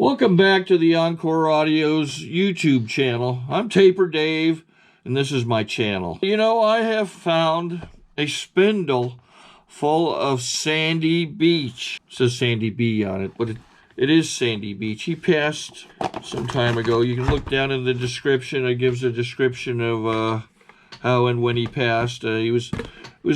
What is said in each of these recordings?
Welcome back to the Encore Audio's YouTube channel. I'm Taper Dave, and this is my channel. You know, I have found a spindle full of sandy beach. It says Sandy B on it, but it is Sandy Beach. He passed some time ago. You can look down in the description. It gives a description of how and when he passed. He was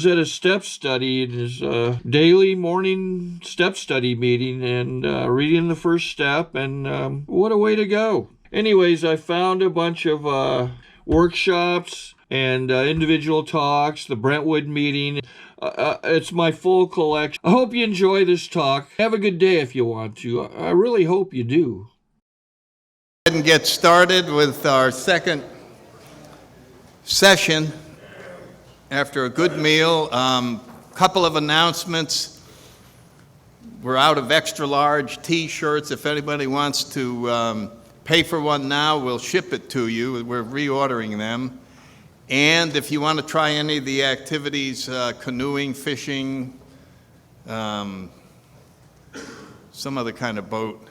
at a step study in his daily morning step study meeting and reading the first step, and what a way to go. Anyways, I found a bunch of workshops and individual talks, the Brentwood meeting. It's my full collection. I hope you enjoy this talk. Have a good day if you want to. I really hope you do. And get started with our second session after a good meal. Couple of announcements. We're out of extra large t-shirts. If anybody wants to pay for one now, we'll ship it to you. We're reordering them. And if you want to try any of the activities, canoeing, fishing, some other kind of boat.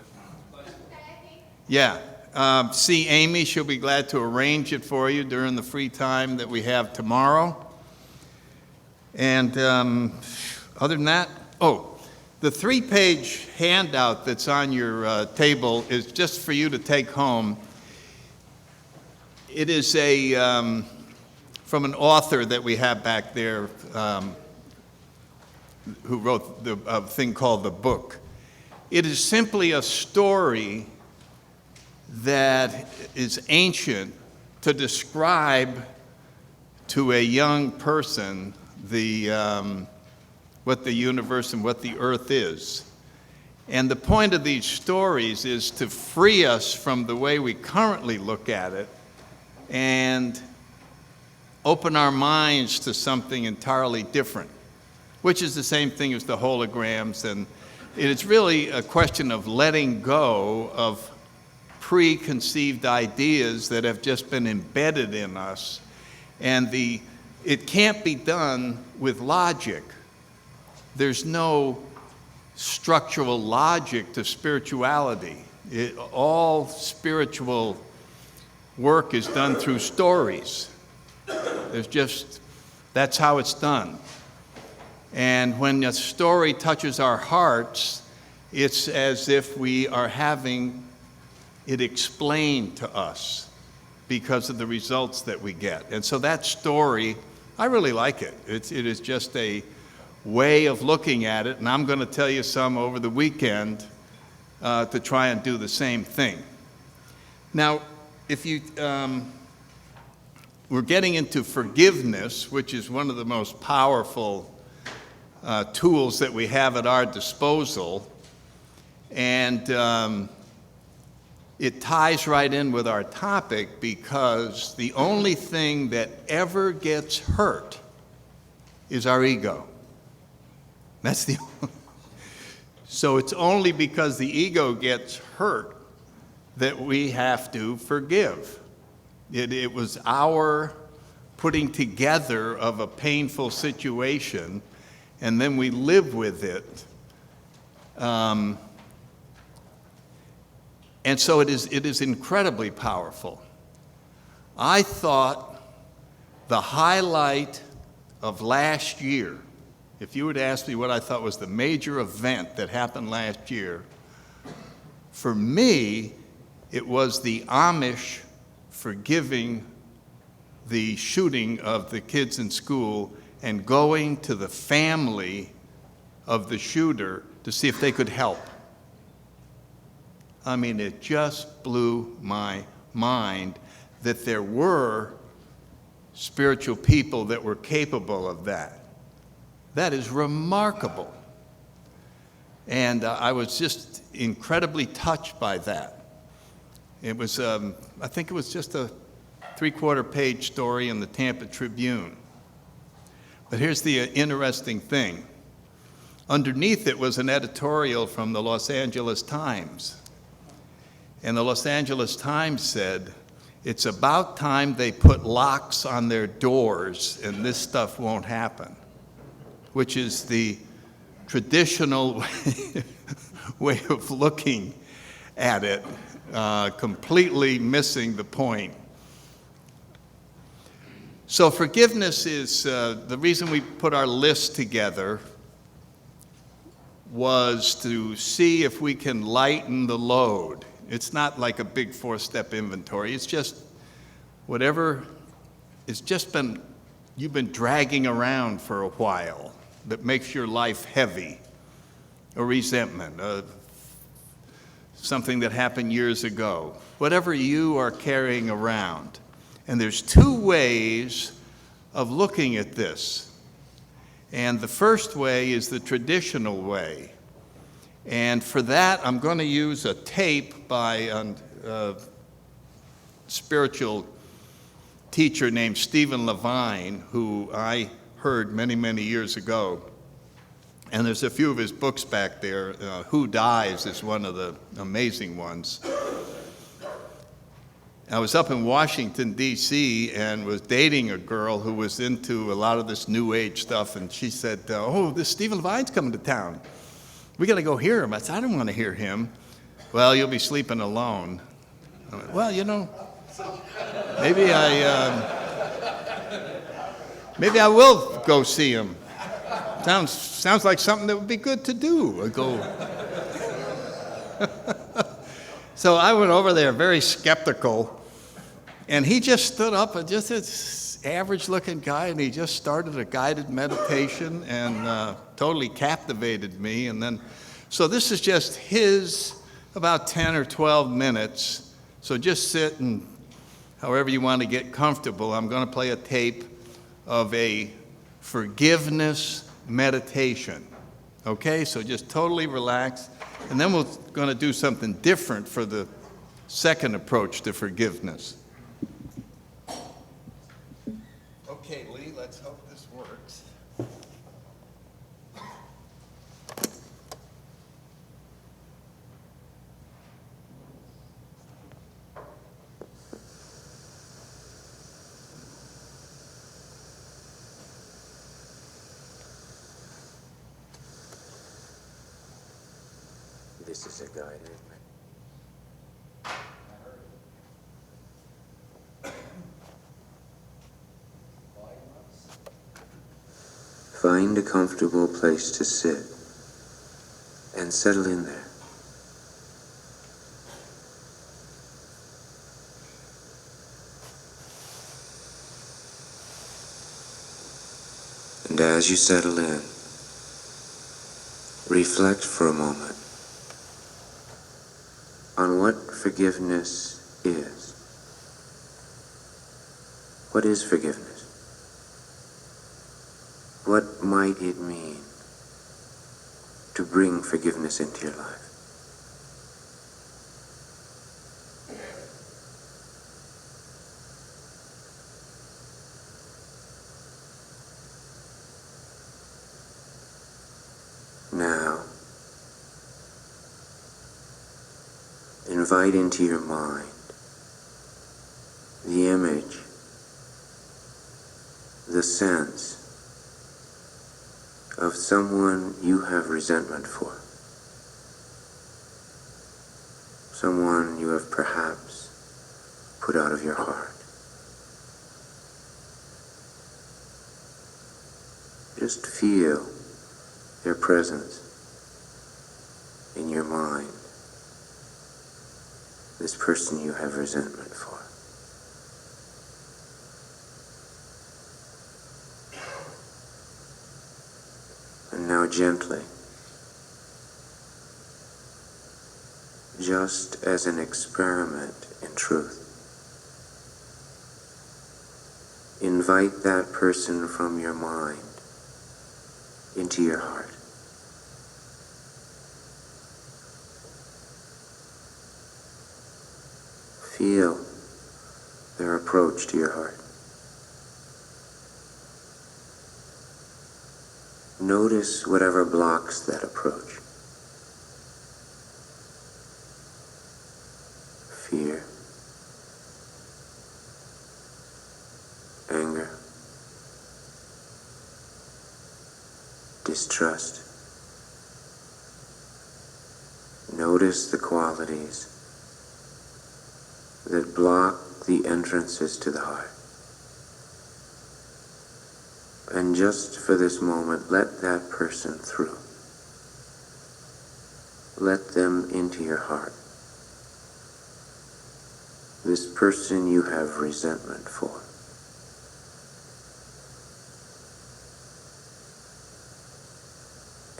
Yeah. See Amy. She'll be glad to arrange it for you during the free time that we have tomorrow. And other than that, the 3-page handout that's on your table is just for you to take home. It is from an author that we have back there who wrote a thing called The Book. It is simply a story that is ancient to describe to a young person what the universe and what the earth is. And the point of these stories is to free us from the way we currently look at it and open our minds to something entirely different, which is the same thing as the holograms. And it is really a question of letting go of preconceived ideas that have just been embedded in us. And it can't be done with logic. There's no structural logic to spirituality. All spiritual work is done through stories. That's how it's done. And when a story touches our hearts, it's as if we are having it explained to us because of the results that we get. And so that story, I really like it. It is just a way of looking at it, and I'm going to tell you some over the weekend to try and do the same thing. Now, if you we're getting into forgiveness, which is one of the most powerful tools that we have at our disposal, and it ties right in with our topic because the only thing that ever gets hurt is our ego. That's the only. So it's only because the ego gets hurt that we have to forgive. It was our putting together of a painful situation, and then we live with it. And so it is incredibly powerful. I thought the highlight of last year, if you would ask me what I thought was the major event that happened last year, for me, it was the Amish forgiving the shooting of the kids in school and going to the family of the shooter to see if they could help. I mean, it just blew my mind that there were spiritual people that were capable of that. That is remarkable. And I was just incredibly touched by that. It was, I think it was just a 3/4-page story in the Tampa Tribune. But here's the interesting thing. Underneath it was an editorial from the Los Angeles Times. And the Los Angeles Times said, "It's about time they put locks on their doors and this stuff won't happen," which is the traditional way of looking at it, completely missing the point. So forgiveness is, the reason we put our list together was to see if we can lighten the load. It's not like a big 4-step inventory. It's just whatever it's just been, you've been dragging around for a while that makes your life heavy. A resentment, something that happened years ago, whatever you are carrying around. And there's 2 ways of looking at this. And the first way is the traditional way. And for that, I'm going to use a tape by a spiritual teacher named Stephen Levine, who I heard many, many years ago. And there's a few of his books back there. Who Dies is one of the amazing ones. I was up in Washington, D.C., and was dating a girl who was into a lot of this New Age stuff, and she said, oh, this Stephen Levine's coming to town. We got to go hear him. I said, I don't want to hear him. Well, you'll be sleeping alone. I went, well, you know, maybe I will go see him. Sounds like something that would be good to do. I go. So I went over there very skeptical, and he just stood up, just this average-looking guy, and he just started a guided meditation and totally captivated me. And then, so this is just his about 10 or 12 minutes. So just sit and however you want to get comfortable. I'm going to play a tape of a forgiveness meditation. Okay, so just totally relax. And then we're going to do something different for the second approach to forgiveness. Okay, Lee, let's hope this works. This is a guided meditation. Find a comfortable place to sit and settle in there. And as you settle in, reflect for a moment on what forgiveness is. What is forgiveness? What might it mean to bring forgiveness into your life? Now, invite into your mind the image, the sense of someone you have resentment for, someone you have perhaps put out of your heart. Just feel their presence in your mind, this person you have resentment for. And now gently, just as an experiment in truth, invite that person from your mind into your heart. Feel their approach to your heart. Notice whatever blocks that approach. Fear, anger, distrust. Notice the qualities that block the entrances to the heart. And just for this moment, let that person through. Let them into your heart. This person you have resentment for.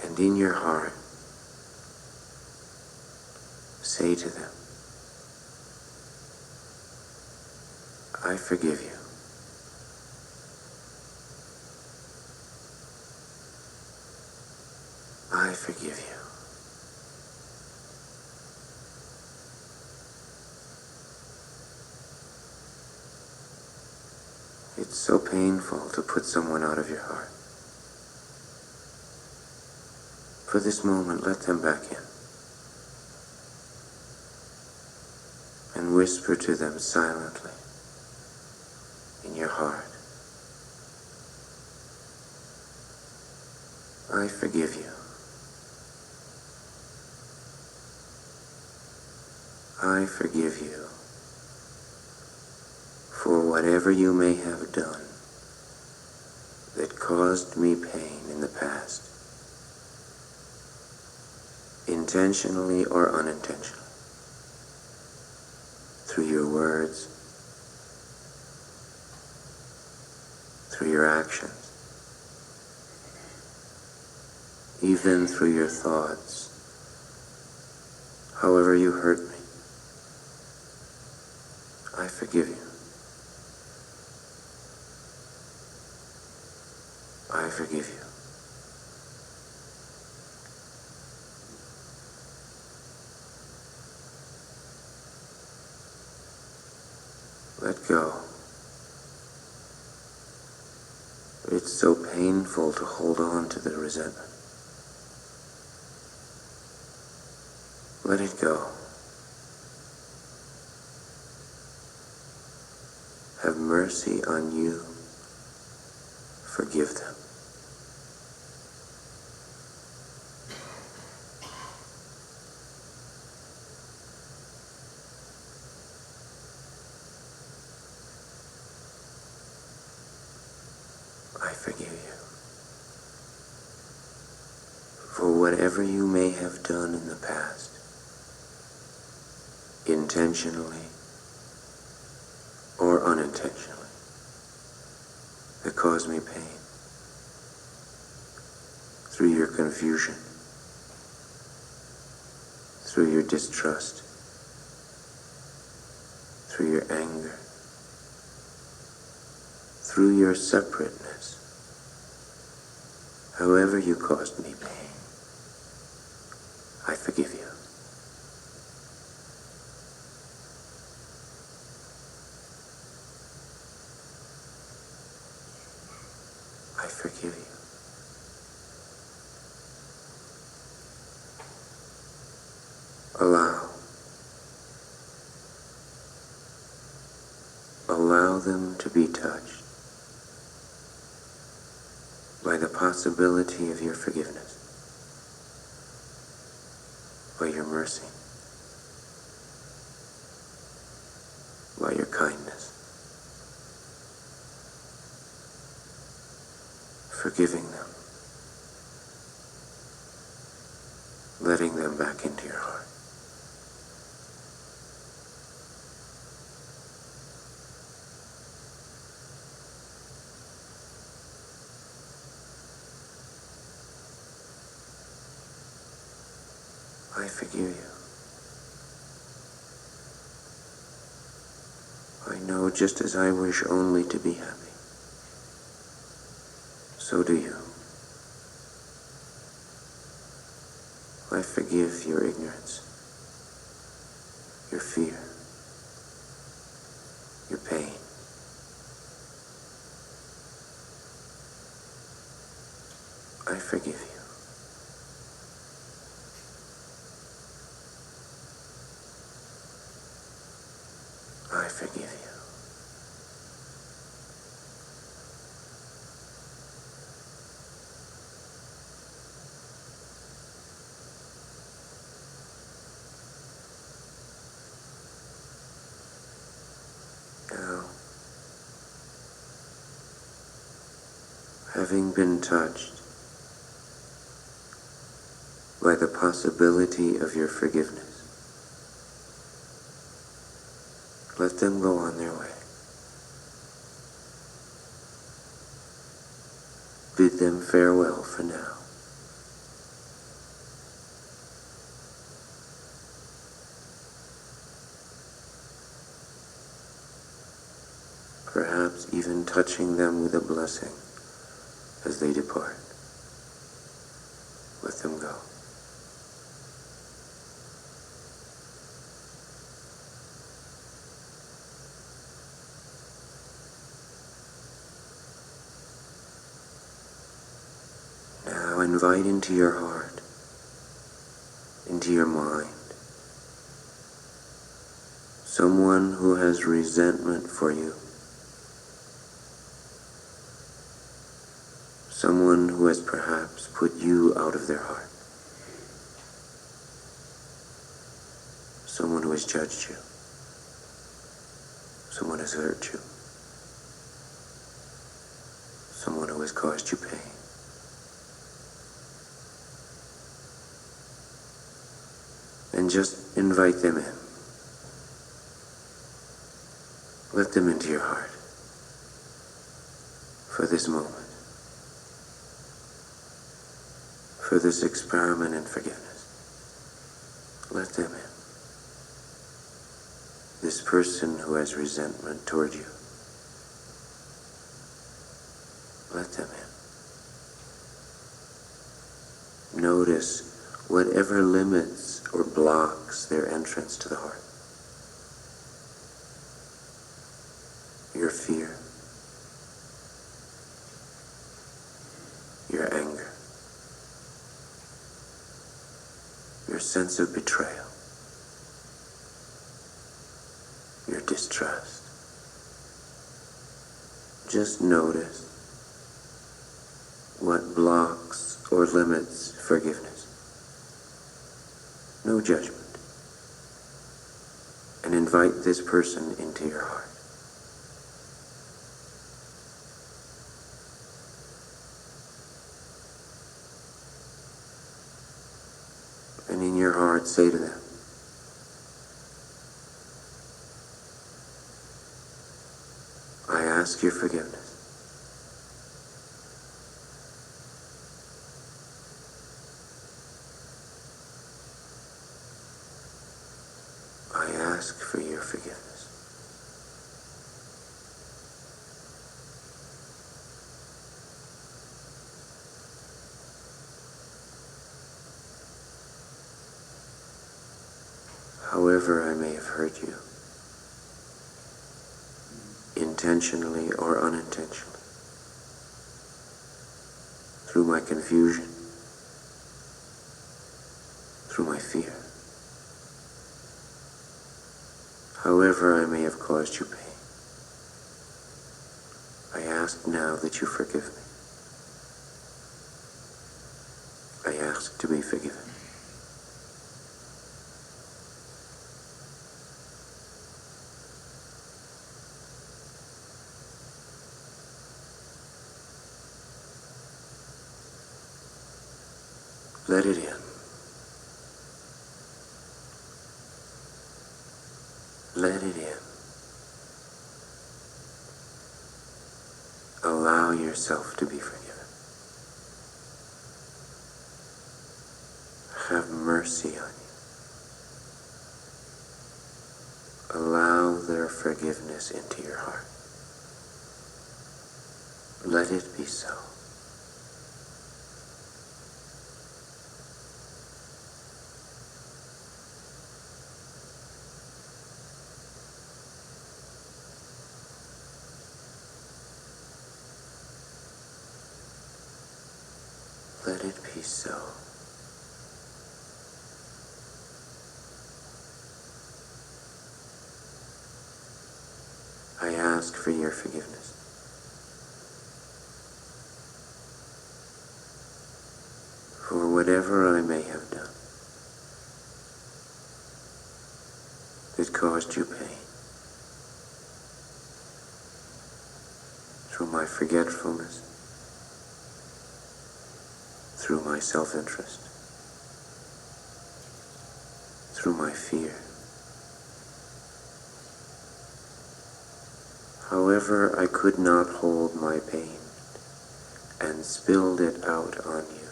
And in your heart, say to them, I forgive you. I forgive you. It's so painful to put someone out of your heart. For this moment, let them back in. And whisper to them silently in your heart, I forgive you. I forgive you for whatever you may have done that caused me pain in the past, intentionally or unintentionally, through your words, through your actions, even through your thoughts, however you hurt me. I forgive you. I forgive you. Let go. It's so painful to hold on to the resentment. Let it go. Have mercy on you. Forgive them. I forgive you for whatever you may have done in the past, intentionally or unintentionally, that caused me pain, through your confusion, through your distrust, through your anger, through your separateness, however you caused me pain, I forgive you. I forgive you. Allow them to be touched by the possibility of your forgiveness, by your mercy, by your kindness, forgiving them, letting them back into your heart. I forgive you. I know just as I wish only to be happy, so do you. I forgive your ignorance, your fear, your pain. I forgive you. I forgive you. Having been touched by the possibility of your forgiveness, let them go on their way. Bid them farewell for now. Perhaps even touching them with a blessing as they depart. Let them go. Now invite into your heart, into your mind, someone who has resentment for you. Someone who has perhaps put you out of their heart. Someone who has judged you. Someone has hurt you. Someone who has caused you pain. And just invite them in. Let them into your heart for this moment. For this experiment in forgiveness. Let them in. This person who has resentment toward you. Let them in. Notice whatever limits or blocks their entrance to the heart. Your fear. Your anger. Your sense of betrayal, your distrust. Just notice what blocks or limits forgiveness. No judgment. And invite this person into your heart. And in your heart, say to them, I ask your forgiveness. I ask for your forgiveness. However I may have hurt you, intentionally or unintentionally, through my confusion, through my fear, however I may have caused you pain, I ask now that you forgive me. I ask to be forgiven. Let it in. Let it in. Allow yourself to be forgiven. Have mercy on you. Allow their forgiveness into your heart. Let it be so. Let it be so. I ask for your forgiveness. For whatever I may have done that caused you pain, through my forgetfulness, through my self-interest, through my fear. However, I could not hold my pain and spilled it out on you.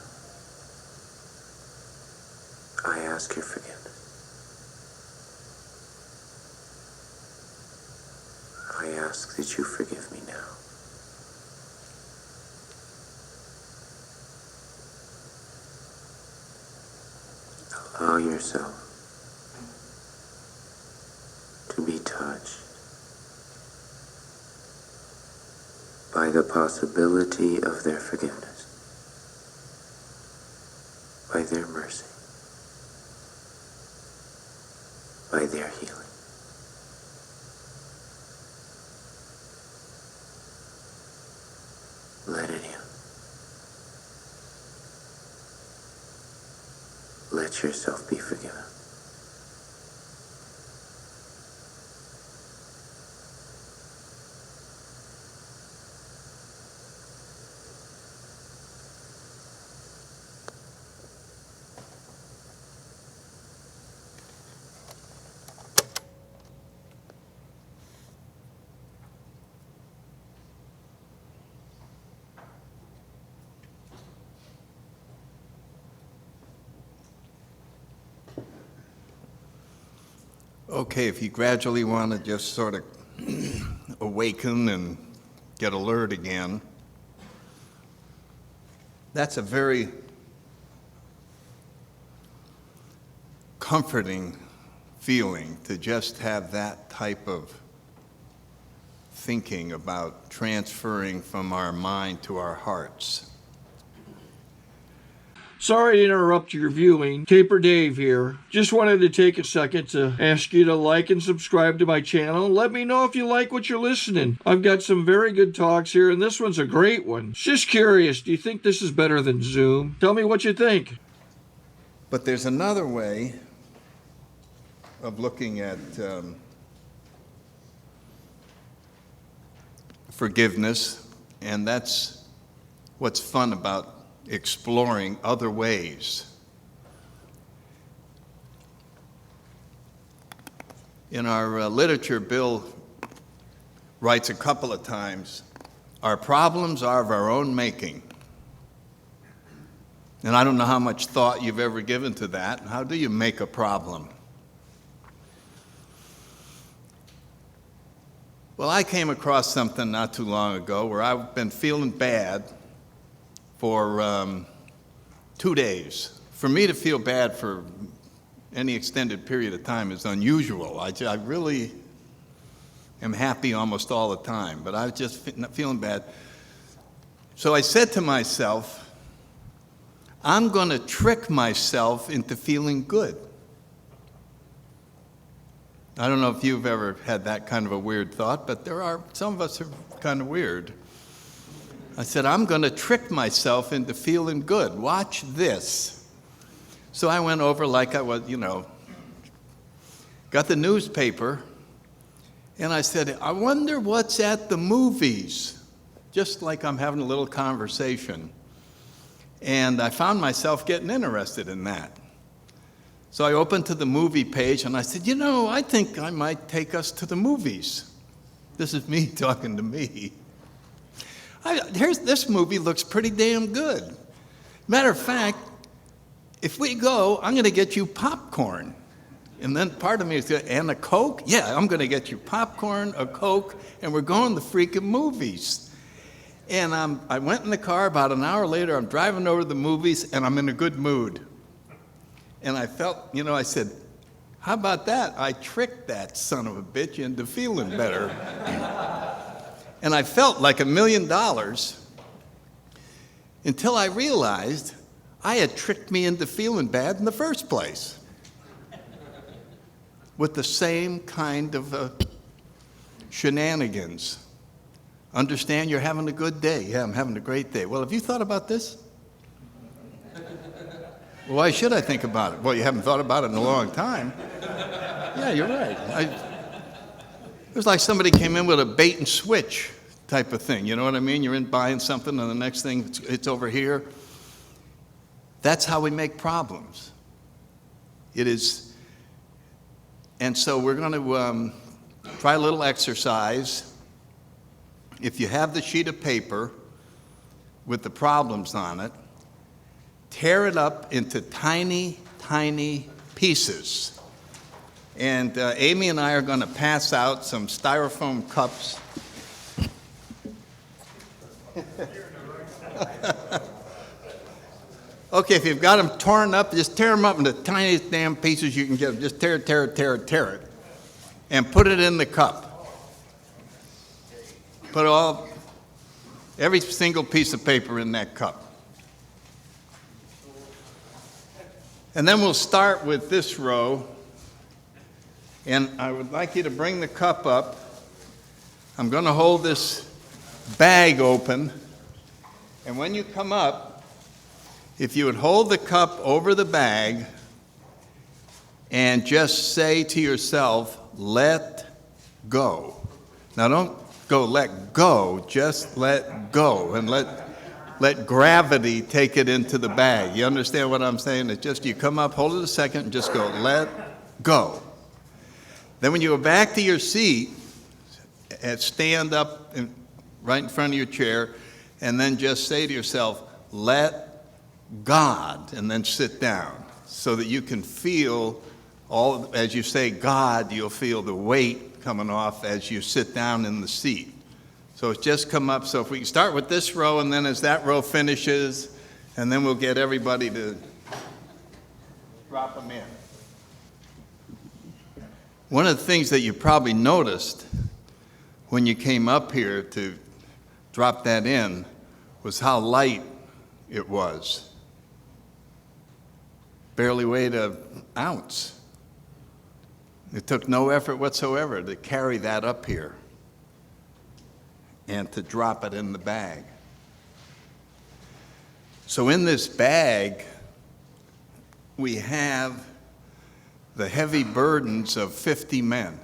I ask your forgiveness. I ask that you forgive me now. Allow yourself to be touched by the possibility of their forgiveness, by their mercy, by their healing. Let it in. Let yourself be forgiven. Okay, if you gradually want to just sort of awaken and get alert again, that's a very comforting feeling to just have that type of thinking about transferring from our mind to our hearts. Sorry to interrupt your viewing. Taper Dave here. Just wanted to take a second to ask you to like and subscribe to my channel. Let me know if you like what you're listening. I've got some very good talks here, and this one's a great one. Just curious, do you think this is better than Zoom? Tell me what you think. But there's another way of looking at forgiveness, and that's what's fun about exploring other ways. In our literature, Bill writes a couple of times, our problems are of our own making. And I don't know how much thought you've ever given to that. How do you make a problem? Well, I came across something not too long ago where I've been feeling bad for 2 days. For me to feel bad for any extended period of time is unusual. I really am happy almost all the time, but I was just feeling bad. So I said to myself, I'm going to trick myself into feeling good. I don't know if you've ever had that kind of a weird thought, but some of us are kind of weird. I said, I'm going to trick myself into feeling good. Watch this. So I went over like I was, got the newspaper, and I said, I wonder what's at the movies, just like I'm having a little conversation. And I found myself getting interested in that. So I opened to the movie page, and I said, I think I might take us to the movies. This is me talking to me. This movie looks pretty damn good. Matter of fact, if we go, I'm going to get you popcorn. And then part of me is going, and a Coke? Yeah, I'm going to get you popcorn, a Coke, and we're going to freaking movies. And I went in the car. About an hour later, I'm driving over to the movies, and I'm in a good mood. And I felt, I said, how about that? I tricked that son of a bitch into feeling better. And I felt like $1 million until I realized I had tricked me into feeling bad in the first place with the same kind of shenanigans. Understand you're having a good day. Yeah, I'm having a great day. Well, have you thought about this? Well, why should I think about it? Well, you haven't thought about it in a long time. Yeah, you're right. It was like somebody came in with a bait and switch type of thing. You know what I mean? You're in buying something, and the next thing, it's over here. That's how we make problems. It is, and so we're going to try a little exercise. If you have the sheet of paper with the problems on it, tear it up into tiny, tiny pieces. And Amy and I are going to pass out some styrofoam cups. Okay, if you've got them torn up, just tear them up into the tiniest damn pieces you can get them. Just tear it, and put it in the cup. Put every single piece of paper in that cup. And then we'll start with this row. And I would like you to bring the cup up. I'm going to hold this bag open. And when you come up, if you would hold the cup over the bag and just say to yourself, let go. Now don't go let go, just let go and let gravity take it into the bag. You understand what I'm saying? It's just you come up, hold it a second, and just go let go. Then when you go back to your seat, and stand up right in front of your chair, and then just say to yourself, let God, and then sit down so that you can feel as you say God, you'll feel the weight coming off as you sit down in the seat. So it's just come up. So if we can start with this row, and then as that row finishes, and then we'll get everybody to drop them in. One of the things that you probably noticed when you came up here to drop that in was how light it was. Barely weighed an ounce. It took no effort whatsoever to carry that up here and to drop it in the bag. So in this bag, we have the heavy burdens of 50 men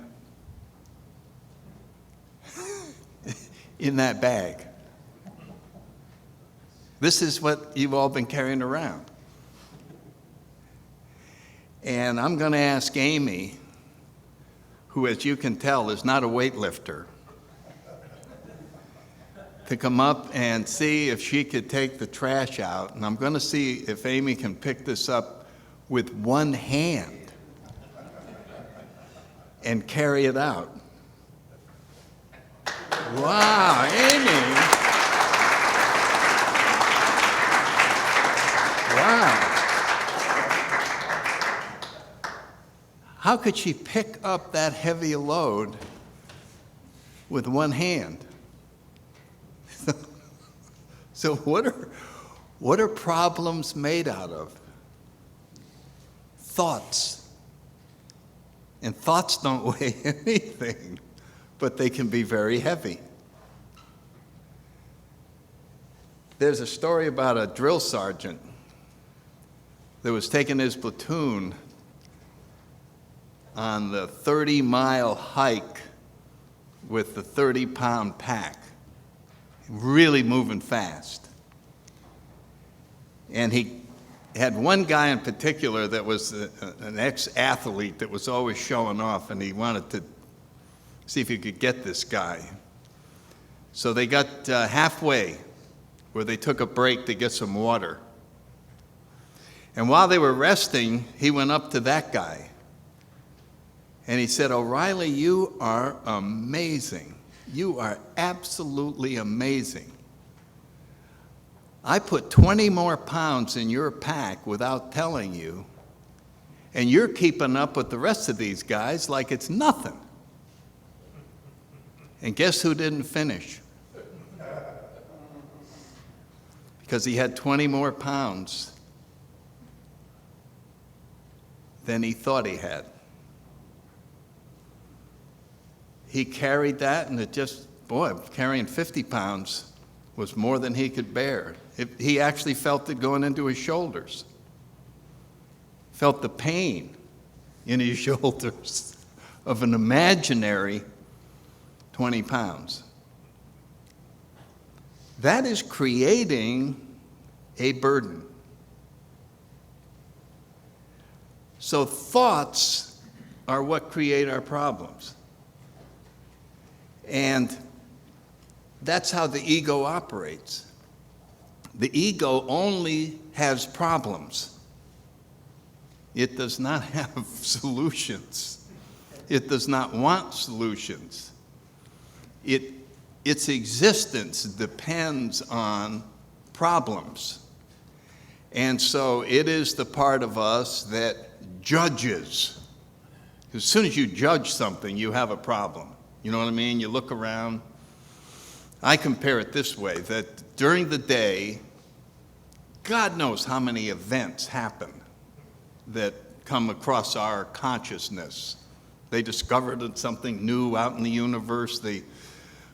in that bag. This is what you've all been carrying around. And I'm going to ask Amy, who, as you can tell, is not a weightlifter, to come up and see if she could take the trash out. And I'm going to see if Amy can pick this up with one hand and carry it out. Wow, Amy. Wow. How could she pick up that heavy a load with one hand? So what are problems made out of? Thoughts. And thoughts don't weigh anything, but they can be very heavy. There's a story about a drill sergeant that was taking his platoon on the 30-mile hike with the 30-pound pack, really moving fast. And he had one guy in particular that was an ex-athlete that was always showing off, and he wanted to see if he could get this guy. So they got halfway, where they took a break to get some water. And while they were resting, he went up to that guy. And he said, "O'Reilly, you are amazing. You are absolutely amazing. I put 20 more pounds in your pack without telling you, and you're keeping up with the rest of these guys like it's nothing." And guess who didn't finish? Because he had 20 more pounds than he thought he had. He carried that, and it just, carrying 50 pounds was more than he could bear. He actually felt it going into his shoulders. Felt the pain in his shoulders of an imaginary 20 pounds. That is creating a burden. So thoughts are what create our problems. And that's how the ego operates. The ego only has problems. It does not have solutions. It does not want solutions. Its existence depends on problems. And so it is the part of us that judges. As soon as you judge something, you have a problem. You know what I mean? You look around. I compare it this way, that during the day, God knows how many events happen that come across our consciousness. They discovered something new out in the universe. They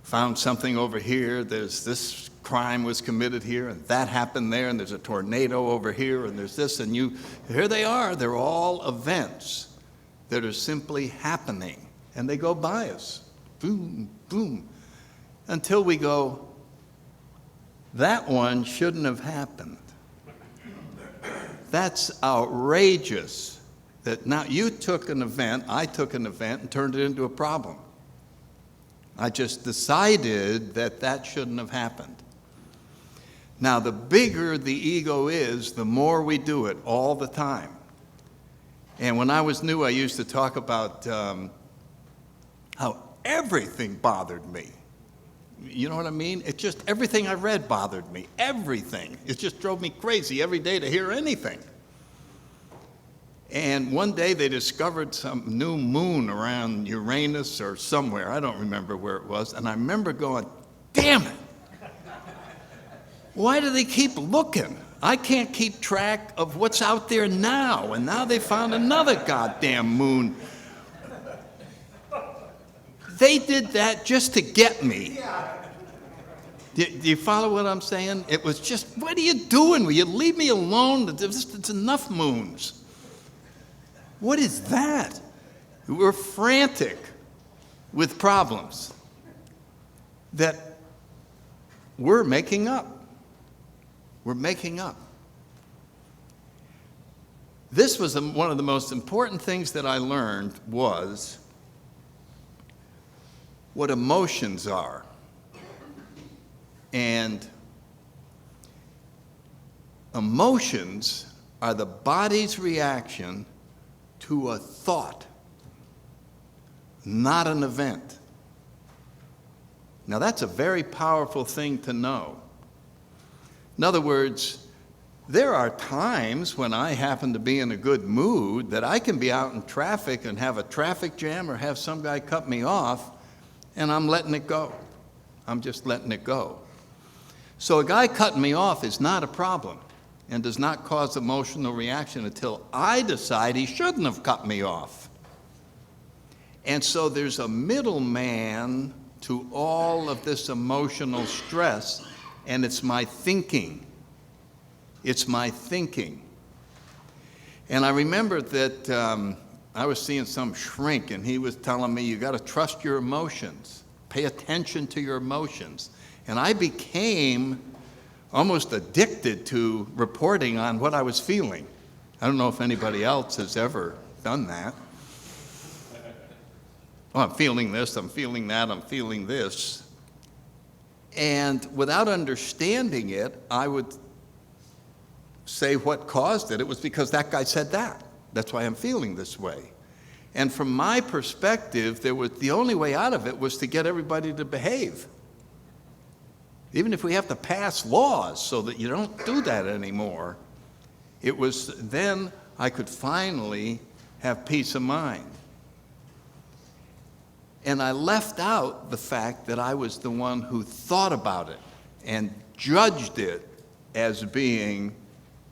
found something over here. There's this crime was committed here, and that happened there, and there's a tornado over here, and there's this, and here they are. They're all events that are simply happening, and they go by us. Boom, boom. Until we go, that one shouldn't have happened. That's outrageous that now you took an event, I took an event and turned it into a problem. I just decided that that shouldn't have happened. Now, the bigger the ego is, the more we do it all the time. And when I was new, I used to talk about how everything bothered me. You know what I mean? It just, everything I read bothered me. Everything. It just drove me crazy every day to hear anything. And one day they discovered some new moon around Uranus or somewhere. I don't remember where it was. And I remember going, damn it. Why do they keep looking? I can't keep track of what's out there now. And now they found another goddamn moon. They did that just to get me. Do you follow what I'm saying? It was just, what are you doing? Will you leave me alone? It's enough moons. What is that? We're frantic with problems that we're making up. We're making up. This was one of the most important things that I learned was what emotions are. And emotions are the body's reaction to a thought, not an event. Now that's a very powerful thing to know. In other words, there are times when I happen to be in a good mood that I can be out in traffic and have a traffic jam or have some guy cut me off, and I'm letting it go. I'm just letting it go. So a guy cutting me off is not a problem and does not cause emotional reaction until I decide he shouldn't have cut me off. And so there's a middleman to all of this emotional stress, and it's my thinking. It's my thinking. And I remember that I was seeing some shrink, and he was telling me, you got to trust your emotions. Pay attention to your emotions. And I became almost addicted to reporting on what I was feeling. I don't know if anybody else has ever done that. Oh, I'm feeling this, I'm feeling that, I'm feeling this. And without understanding it, I would say what caused it. It was because that guy said that. That's why I'm feeling this way. And from my perspective, the only way out of it was to get everybody to behave. Even if we have to pass laws so that you don't do that anymore, it was then I could finally have peace of mind. And I left out the fact that I was the one who thought about it and judged it as being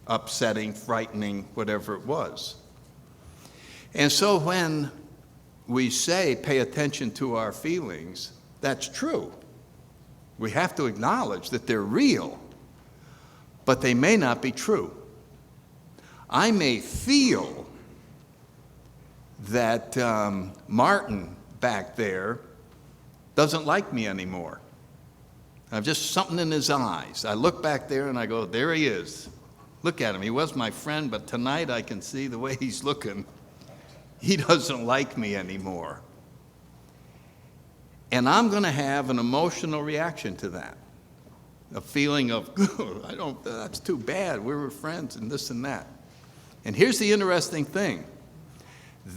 upsetting, frightening, whatever it was. And so when we say pay attention to our feelings, that's true. We have to acknowledge that they're real, but they may not be true. I may feel that Martin back there doesn't like me anymore. I've just something in his eyes. I look back there and I go, there he is. Look at him. He was my friend, but tonight I can see the way he's looking. He doesn't like me anymore. And I'm going to have an emotional reaction to that. A feeling of, that's too bad. We were friends and this and that. And here's the interesting thing.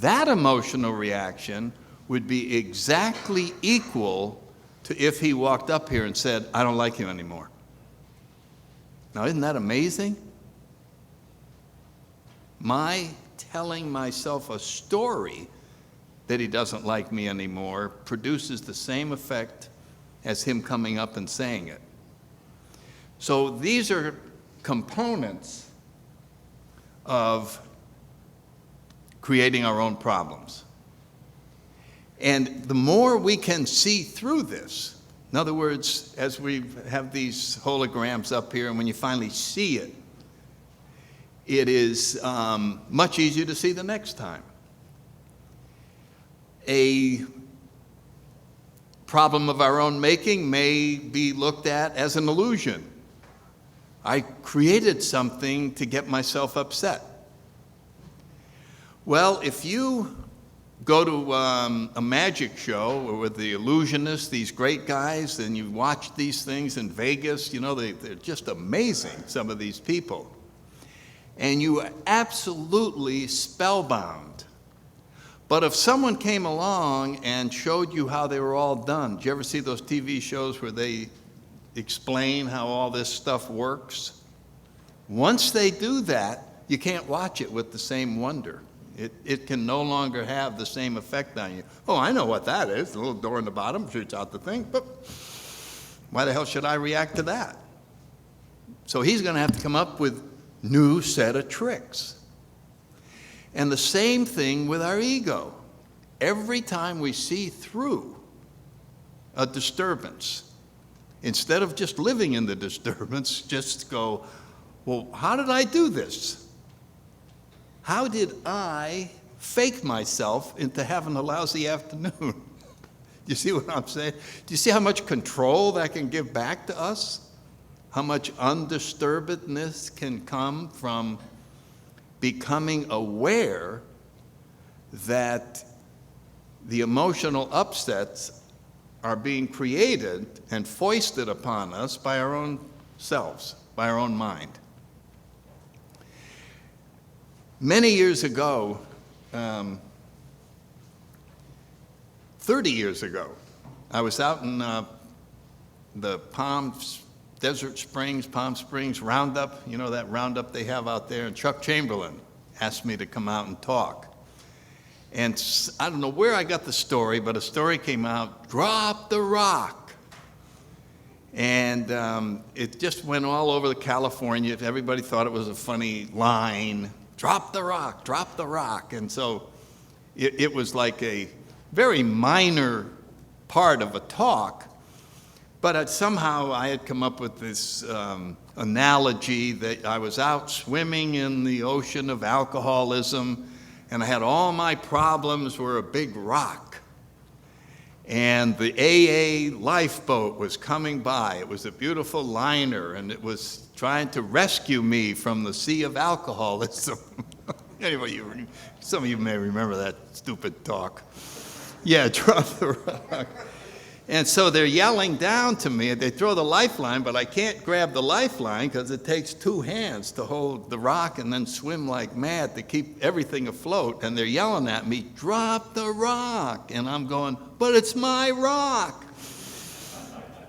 That emotional reaction would be exactly equal to if he walked up here and said, I don't like you anymore. Now, isn't that amazing? My telling myself a story that he doesn't like me anymore produces the same effect as him coming up and saying it. So these are components of creating our own problems. And the more we can see through this, in other words, as we have these holograms up here, and when you finally see it, it is much easier to see the next time. A problem of our own making may be looked at as an illusion. I created something to get myself upset. Well, if you go to a magic show with the illusionists, these great guys, and you watch these things in Vegas, they're just amazing, some of these people. And you are absolutely spellbound. But if someone came along and showed you how they were all done, did you ever see those TV shows where they explain how all this stuff works? Once they do that, you can't watch it with the same wonder. It can no longer have the same effect on you. Oh, I know what that is. A little door in the bottom shoots out the thing, but why the hell should I react to that? So he's going to have to come up with new set of tricks. And the same thing with our ego. Every time we see through a disturbance, instead of just living in the disturbance, just go, well, how did I do this? How did I fake myself into having a lousy afternoon? You see what I'm saying? Do you see how much control that can give back to us? How much undisturbedness can come from becoming aware that the emotional upsets are being created and foisted upon us by our own selves, by our own mind. Many years ago, 30 years ago, I was out in the Desert Springs, Palm Springs Roundup, that Roundup they have out there, and Chuck Chamberlain asked me to come out and talk. And I don't know where I got the story, but a story came out, drop the rock. And it just went all over California. Everybody thought it was a funny line. Drop the rock, drop the rock. And so it was like a very minor part of a talk, but somehow I had come up with this analogy that I was out swimming in the ocean of alcoholism, and I had all my problems were a big rock. And the AA lifeboat was coming by. It was a beautiful liner, and it was trying to rescue me from the sea of alcoholism. Anyway, some of you may remember that stupid talk. Yeah, drop the rock. And so they're yelling down to me. They throw the lifeline, but I can't grab the lifeline because it takes two hands to hold the rock and then swim like mad to keep everything afloat. And they're yelling at me, drop the rock. And I'm going, but it's my rock.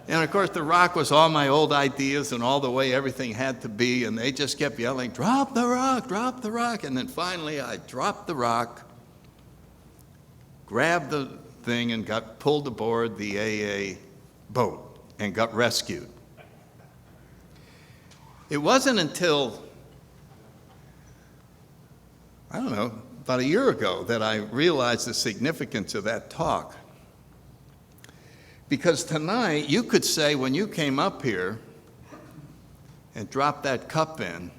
And of course, the rock was all my old ideas and all the way everything had to be. And they just kept yelling, drop the rock, drop the rock. And then finally, I dropped the rock, grabbed the thing, and got pulled aboard the AA boat and got rescued. It wasn't until, I don't know, about a year ago that I realized the significance of that talk. Because tonight, you could say when you came up here and dropped that cup in,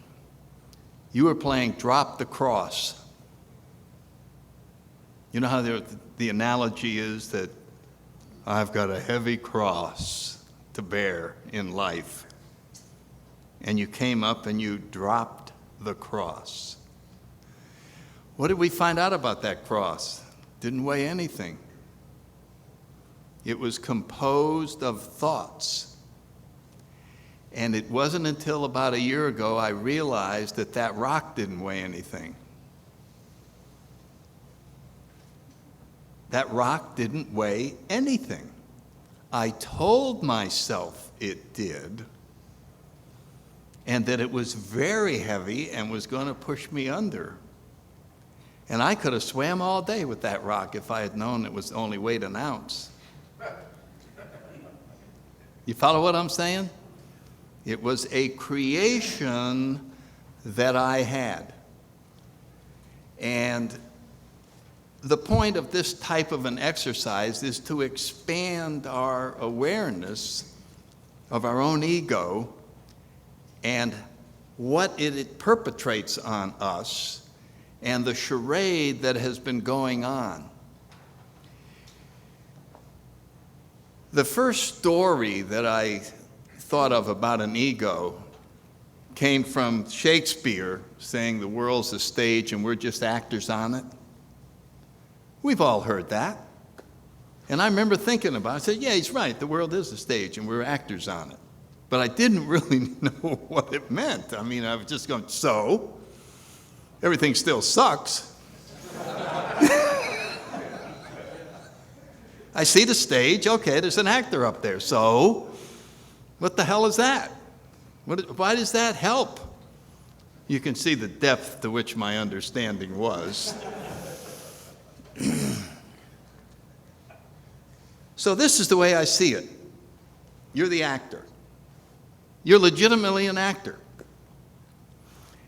you were playing drop the cross. You know how the analogy is that I've got a heavy cross to bear in life. And you came up and you dropped the cross. What did we find out about that cross? Didn't weigh anything. It was composed of thoughts. And it wasn't until about a year ago I realized that that rock didn't weigh anything. That rock didn't weigh anything. I told myself it did, and that it was very heavy and was going to push me under. And I could have swam all day with that rock if I had known it was only weighed an ounce. You follow what I'm saying? It was a creation that I had. And the point of this type of an exercise is to expand our awareness of our own ego and what it perpetrates on us and the charade that has been going on. The first story that I thought of about an ego came from Shakespeare saying the world's a stage and we're just actors on it. We've all heard that. And I remember thinking about it. I said, yeah, he's right. The world is a stage and we're actors on it. But I didn't really know what it meant. I mean, I was just going, so? Everything still sucks. I see the stage. Okay, there's an actor up there. So? What the hell is that? Why does that help? You can see the depth to which my understanding was. So this is the way I see it. You're the actor. You're legitimately an actor.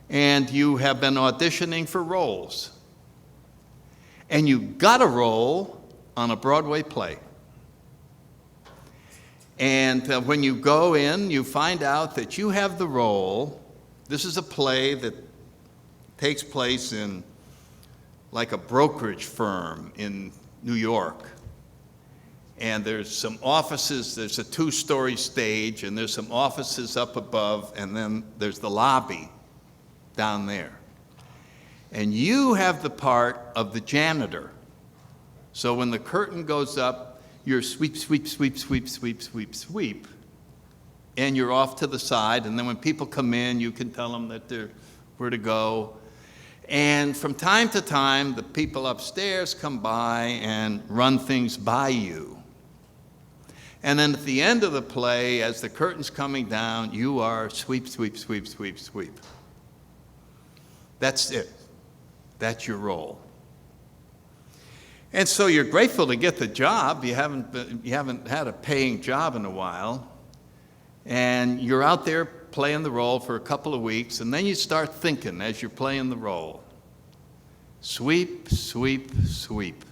And you have been auditioning for roles. And you got a role on a Broadway play. And when you go in, you find out that you have the role. This is a play that takes place in like a brokerage firm in New York. And there's some offices, there's a 2-story stage, and there's some offices up above, and then there's the lobby down there. And you have the part of the janitor. So when the curtain goes up, you're sweep, sweep, sweep, sweep, sweep, sweep, sweep, and you're off to the side, and then when people come in, you can tell them that they're where to go. And from time to time, the people upstairs come by and run things by you. And then at the end of the play, as the curtain's coming down, you are sweep, sweep, sweep, sweep, sweep. That's it. That's your role. And so you're grateful to get the job. You haven't had a paying job in a while. And you're out there playing the role for a couple of weeks, and then you start thinking as you're playing the role. Sweep, sweep, sweep.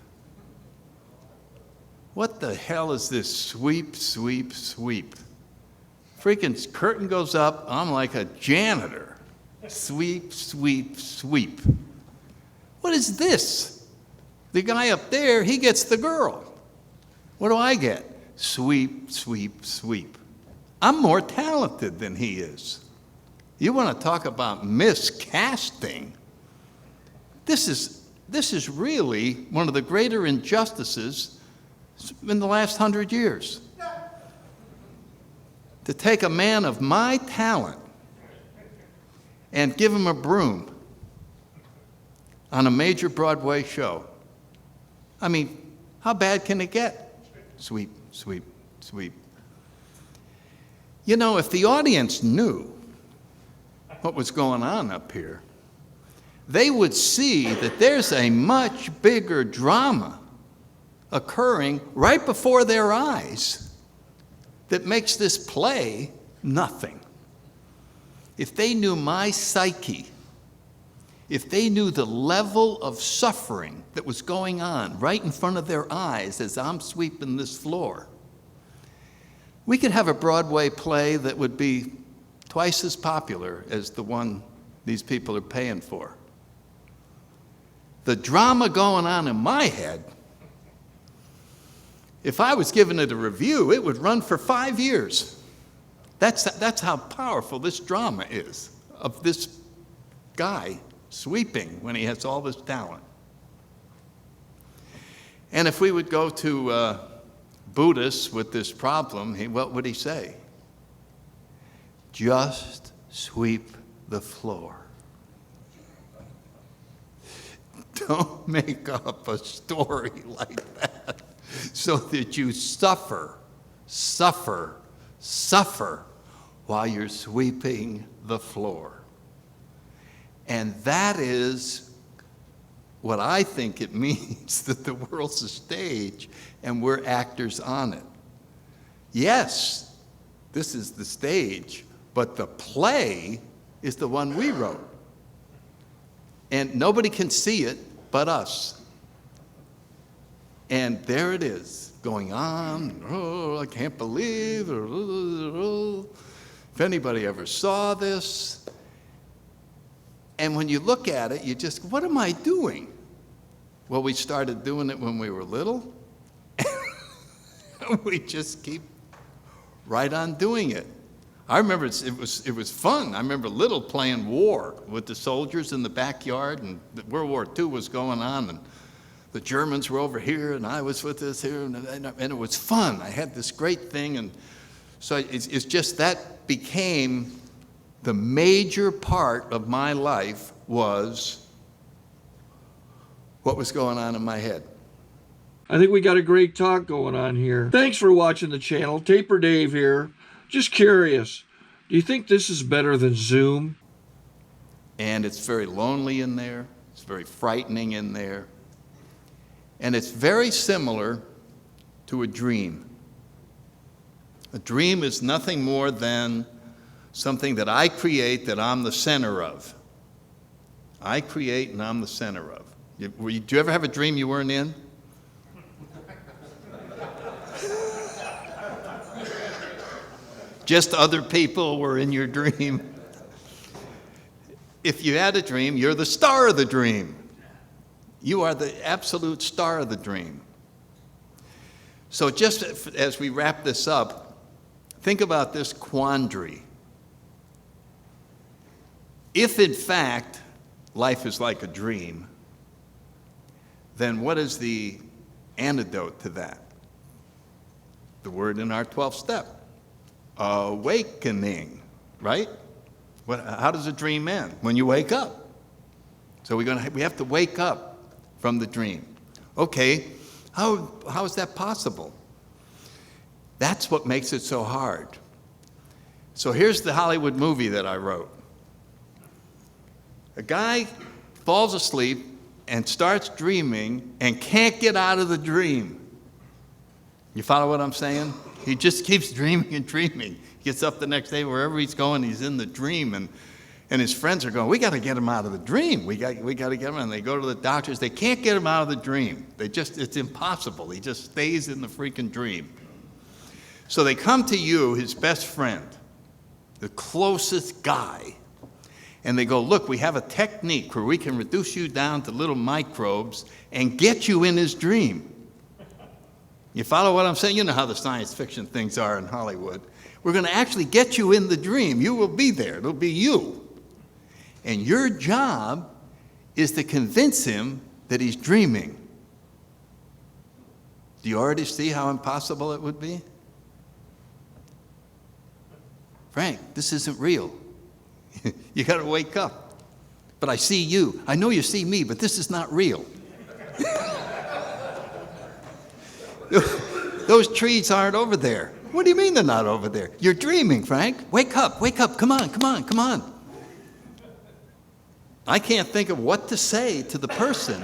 What the hell is this sweep, sweep, sweep? Freaking curtain goes up, I'm like a janitor. Sweep, sweep, sweep. What is this? The guy up there, he gets the girl. What do I get? Sweep, sweep, sweep. I'm more talented than he is. You want to talk about miscasting? This is really one of the greater injustices in the last 100 years. To take a man of my talent and give him a broom on a major Broadway show. I mean, how bad can it get? Sweep, sweep, sweep. You know, if the audience knew what was going on up here, they would see that there's a much bigger drama occurring right before their eyes that makes this play nothing. If they knew my psyche, if they knew the level of suffering that was going on right in front of their eyes as I'm sweeping this floor, we could have a Broadway play that would be twice as popular as the one these people are paying for. The drama going on in my head, if I was giving it a review, it would run for 5 years. That's how powerful this drama is, of this guy sweeping when he has all this talent? And if we would go to Buddhists with this problem, what would he say? Just sweep the floor. Don't make up a story like that so that you suffer while you're sweeping the floor. And that is what I think it means, that the world's a stage and we're actors on it. Yes, this is the stage, but the play is the one we wrote. And nobody can see it but us. And there it is, going on. Oh, I can't believe. If anybody ever saw this. And when you look at it, you just, what am I doing? Well, we started doing it when we were little. We just keep right on doing it. I remember it was fun. I remember little playing war with the soldiers in the backyard, and World War II was going on, and the Germans were over here, and I was with this here, and it was fun. I had this great thing, and so it's just that became the major part of my life, was what was going on in my head. I think we got a great talk going on here. Thanks for watching the channel. Taper Dave here. Just curious, do you think this is better than Zoom? And it's very lonely in there. It's very frightening in there. And it's very similar to a dream. A dream is nothing more than something that I create that I'm the center of. I create and I'm the center of. Do you ever have a dream you weren't in? Just other people were in your dream. If you had a dream, you're the star of the dream. You are the absolute star of the dream. So just as we wrap this up, think about this quandary. If in fact life is like a dream, then what is the antidote to that? The word in our 12th step. Awakening, right? How does a dream end? When you wake up. So we have to wake up from the dream. Okay, how is that possible? That's what makes it so hard. So here's the Hollywood movie that I wrote. A guy falls asleep and starts dreaming and can't get out of the dream. You follow what I'm saying? He just keeps dreaming and dreaming. He gets up the next day, wherever he's going, he's in the dream. And his friends are going, we got to get him out of the dream. We got to get him. And they go to the doctors. They can't get him out of the dream. It's impossible. He just stays in the freaking dream. So they come to you, his best friend, the closest guy. And they go, look, we have a technique where we can reduce you down to little microbes and get you in his dream. You follow what I'm saying? You know how the science fiction things are in Hollywood. We're going to actually get you in the dream. You will be there. It'll be you. And your job is to convince him that he's dreaming. Do you already see how impossible it would be? Frank, this isn't real. You got to wake up. But I see you. I know you see me, but this is not real. Those trees aren't over there. What do you mean they're not over there? You're dreaming, Frank. Wake up, come on. I can't think of what to say to the person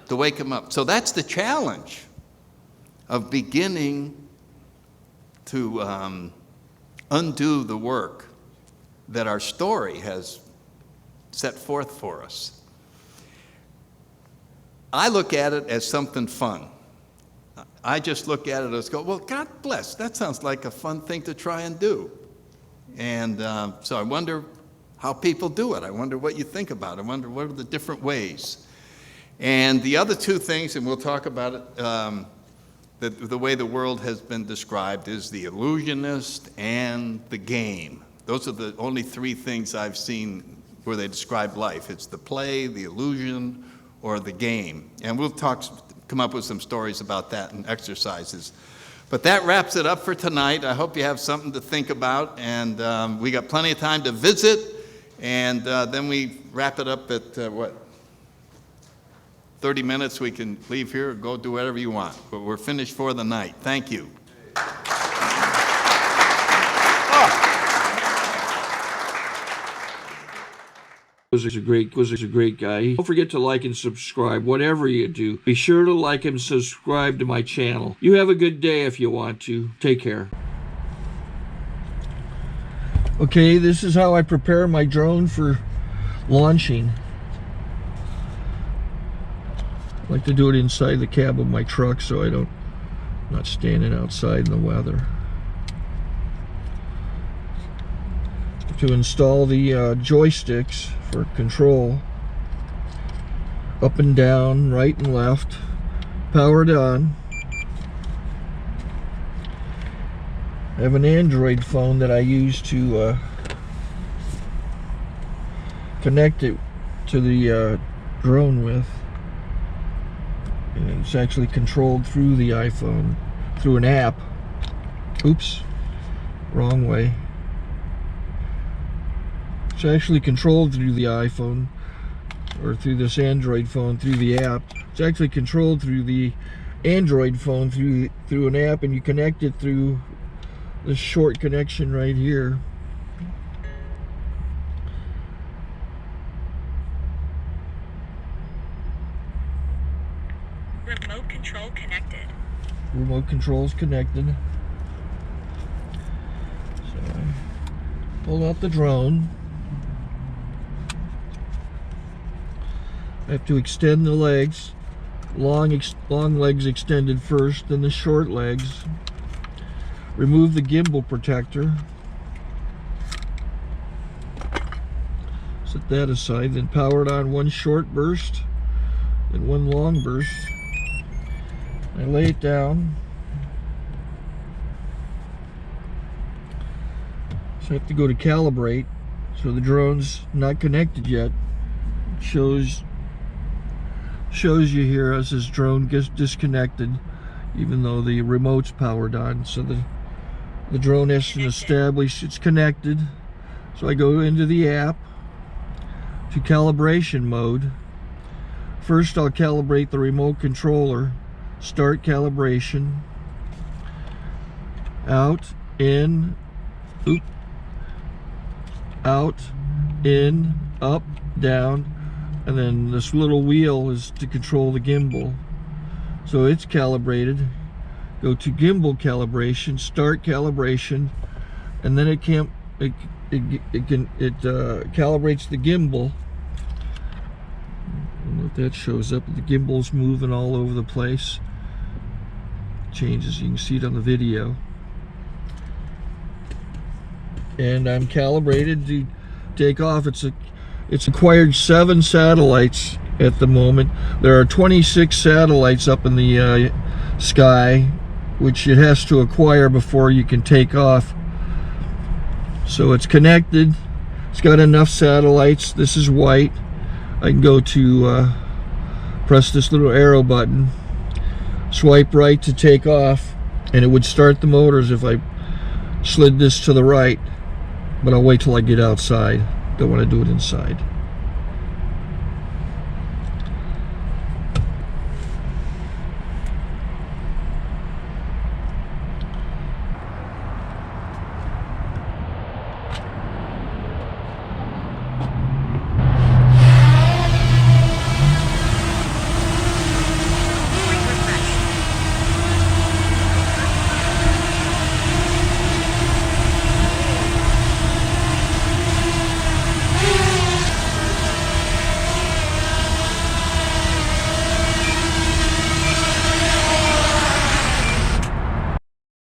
to wake him up. So that's the challenge of beginning to undo the work that our story has set forth for us. I look at it as something fun. I just look at it as go, well, God bless, that sounds like a fun thing to try and do. And so I wonder how people do it. I wonder what you think about it. I wonder what are the different ways. And the other two things, and we'll talk about it, the way the world has been described is the illusionist and the game. Those are the only three things I've seen where they describe life. It's the play, the illusion, or the game. And we'll come up with some stories about that and exercises. But that wraps it up for tonight. I hope you have something to think about, and we got plenty of time to visit, and then we wrap it up at 30 minutes. We can leave here or go do whatever you want, but we're finished for the night. Thank you. Was a great guy. Don't forget to like and subscribe, whatever you do. Be sure to like and subscribe to my channel. You have a good day if you want to. Take care. Okay, this is how I prepare my drone for launching. I like to do it inside the cab of my truck so I'm not standing outside in the weather. To install the joysticks for control, up and down, right and left, powered on. I have an Android phone that I use to connect it to the drone with. And it's actually controlled through the iPhone, through an app. Oops, wrong way. It's actually controlled through the iPhone, or through this Android phone, through the app. It's actually controlled through the Android phone, through an app, and you connect it through this short connection right here. Remote control connected. Remote control's connected. So I pull out the drone. I have to extend the legs, long legs extended first, then the short legs. Remove the gimbal protector. Set that aside, then power it on one short burst, then one long burst. I lay it down. So I have to go to calibrate. So the drone's not connected yet. Shows you here as this drone gets disconnected, even though the remote's powered on. So the drone has to establish it's connected. So I go into the app to calibration mode. First I'll calibrate the remote controller. Start calibration. Out, in, out, in, up, down. And then this little wheel is to control the gimbal. So it's calibrated. Go to gimbal calibration, start calibration, and then it calibrates the gimbal. I don't know if that shows up. The gimbal's moving all over the place. Changes, you can see it on the video. And I'm calibrated to take off. It's acquired 7 satellites at the moment. There are 26 satellites up in the sky, which it has to acquire before you can take off. So it's connected. It's got enough satellites. This is white. I can go to press this little arrow button, swipe right to take off, and it would start the motors if I slid this to the right. But I'll wait till I get outside. Don't want to do it inside.